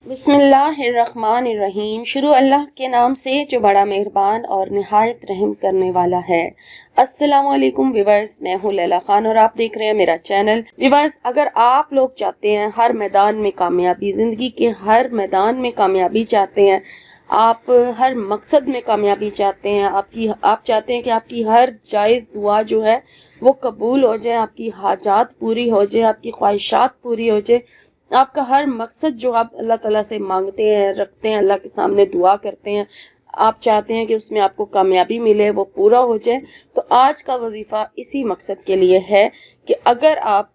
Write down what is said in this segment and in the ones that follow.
बिस्मिल्लाहिर्रहमानिर्रहीम। शुरू अल्लाह के नाम से जो बड़ा मेहरबान और निहायत रहम करने वाला है। अस्सलामु अलैकुम व्यूअर्स, मैं हूँ लैला खान और आप देख रहे हैं मेरा चैनल। व्यूअर्स, अगर आप लोग चाहते हैं हर मैदान में कामयाबी, जिंदगी के हर मैदान में कामयाबी चाहते हैं, आप हर मकसद में कामयाबी चाहते हैं, आप चाहते हैं कि आपकी हर जायज़ दुआ जो है वो कबूल हो जाए, आपकी हाजात पूरी हो जाए, आपकी ख्वाहिशात पूरी हो जाए, आपका हर मकसद जो आप अल्लाह ताला से मांगते हैं, रखते हैं, अल्लाह के सामने दुआ करते हैं, आप चाहते हैं कि उसमें आपको कामयाबी मिले, वो पूरा हो जाए। तो आज का वजीफा इसी मकसद के लिए है कि अगर आप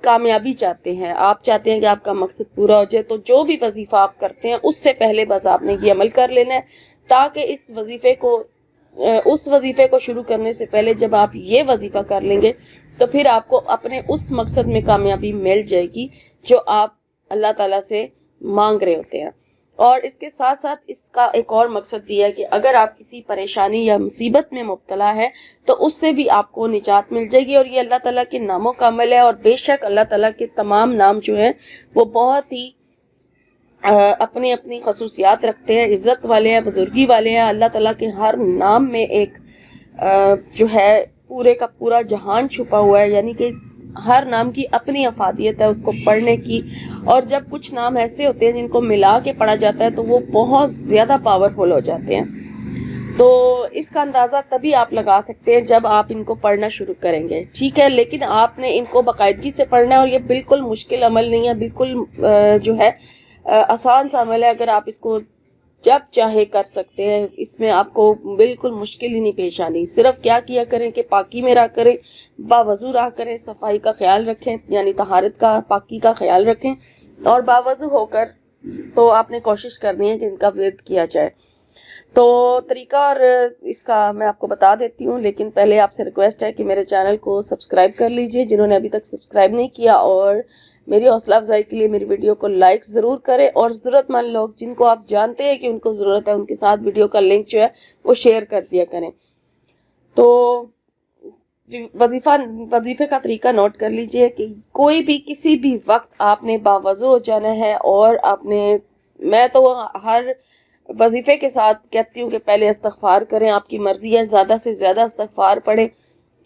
कामयाबी चाहते हैं, आप चाहते हैं कि आपका मकसद पूरा हो जाए, तो जो भी वजीफा आप करते हैं उससे पहले बस आपने ये अमल कर लेना है, ताकि उस वजीफे को शुरू करने से पहले जब आप ये वजीफा कर लेंगे तो फिर आपको अपने उस मकसद में कामयाबी मिल जाएगी जो आप अल्लाह ताला से मांग रहे होते हैं। और इसके साथ साथ इसका एक और मकसद भी है कि अगर आप किसी परेशानी या मुसीबत में मुब्तला है तो उससे भी आपको निजात मिल जाएगी। और ये अल्लाह ताला के नामों का अमल है, और बेशक अल्लाह ताला के तमाम नाम जो हैं वो बहुत ही अपनी अपनी खसूसियात रखते हैं, इज्जत वाले हैं, बुजुर्गी वाले हैं। अल्लाह ताला के हर नाम में एक जो है पूरे का पूरा जहान छुपा हुआ है, यानी कि हर नाम की अपनी अफादियत है उसको पढ़ने की। और जब कुछ नाम ऐसे होते हैं जिनको मिला के पढ़ा जाता है तो वो बहुत ज़्यादा पावरफुल हो जाते हैं। तो इसका अंदाज़ा तभी आप लगा सकते हैं जब आप इनको पढ़ना शुरू करेंगे, ठीक है। लेकिन आपने इनको बाकायदगी से पढ़ना है, और ये बिल्कुल मुश्किल अमल नहीं है, बिल्कुल जो है आसान सा अमल है। अगर आप इसको जब चाहे कर सकते हैं, इसमें आपको बिल्कुल मुश्किल ही नहीं पेश आनी। सिर्फ क्या किया करें कि पाकी में रहा करें, बावजू रहा करें, सफाई का ख्याल रखें, यानी तहारत का, पाकी का ख्याल रखें, और बावजू होकर तो आपने कोशिश करनी है कि इनका विर्द किया जाए। तो तरीका और इसका मैं आपको बता देती हूँ, लेकिन पहले आपसे रिक्वेस्ट है कि मेरे चैनल को सब्सक्राइब कर लीजिए जिन्होंने अभी तक सब्सक्राइब नहीं किया, और मेरी हौसला अफजाई के लिए मेरी वीडियो को लाइक ज़रूर करें, और ज़रूरतमंद लोग जिनको आप जानते हैं कि उनको ज़रूरत है उनके साथ वीडियो का लिंक जो है वो शेयर कर दिया करें। तो वजीफे का तरीका नोट कर लीजिए कि कोई भी किसी भी वक्त आपने बावजू हो जाना है, और मैं तो हर वजीफे के साथ कहती हूँ कि पहले इस्तगफार करें, आपकी मर्जी है, ज़्यादा से ज़्यादा इस्तगफार पढ़ें,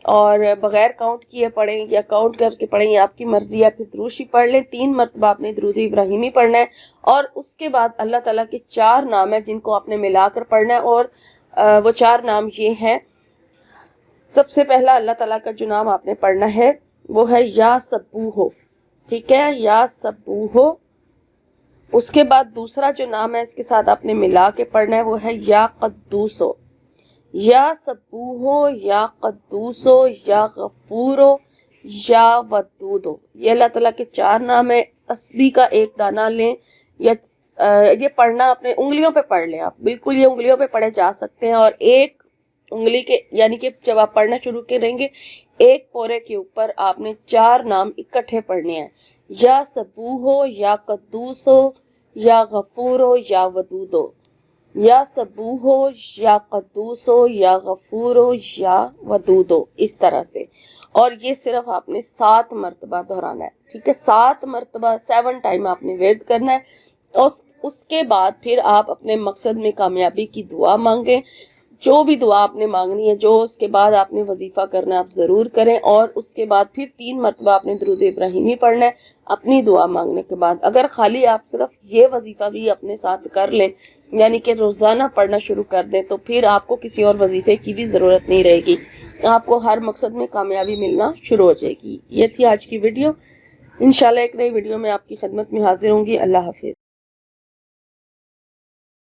और बगैर काउंट किए पढ़ें या काउंट करके पढ़ें, ये आपकी मर्जी है। फिर दुरूशी पढ़ लें, 3 मरतबा आपने दुरूद इब्राहिमी पढ़ना है, और उसके बाद अल्लाह ताला के 4 नाम है जिनको आपने मिलाकर पढ़ना है। और वो 4 नाम ये हैं। सबसे पहला अल्लाह ताला का जो नाम आपने पढ़ना है वो है या सब्बूहो, ठीक है, या सब्बूहो। उसके बाद दूसरा जो नाम है इसके साथ आपने मिला के पढ़ना है वो है या कद्दूसो, या सब्बूहो, या कद्दूसो, या गफूरो, या वदूदो। ये अल्लाह ताला के 4 नाम है। तस्बीह का एक दाना लें, या ये पढ़ना अपने उंगलियों पे पढ़ लें आप, बिल्कुल ये उंगलियों पे पढ़े जा सकते हैं। और एक उंगली के, यानी कि जब आप पढ़ना शुरू करेंगे, एक पोरे के ऊपर आपने 4 नाम इकट्ठे पढ़ने हैं, या सब्बूहो, या कद्दूसो, या गफूरो, या वदूदो, या सब्बूहो, या कद्दूसो, या गफूरो, या वदूदो, इस तरह से। और ये सिर्फ आपने 7 मरतबा दोहराना है, ठीक है, 7 मरतबा, 7 टाइम आपने विर्द करना है। और उसके बाद फिर आप अपने मकसद में कामयाबी की दुआ मांगें, जो भी दुआ आपने मांगनी है, जो उसके बाद आपने वजीफा करना है आप ज़रूर करें। और उसके बाद फिर 3 मरतबा आपने दुरूद इब्राहिमी पढ़ना है अपनी दुआ मांगने के बाद। अगर खाली आप सिर्फ ये वजीफा भी अपने साथ कर लें, यानी कि रोज़ाना पढ़ना शुरू कर दें, तो फिर आपको किसी और वजीफे की भी ज़रूरत नहीं रहेगी, आपको हर मकसद में कामयाबी मिलना शुरू हो जाएगी। ये थी आज की वीडियो। इंशाल्लाह एक नई वीडियो में आपकी खिदमत में हाजिर होंगी। अल्लाह हाफिज़।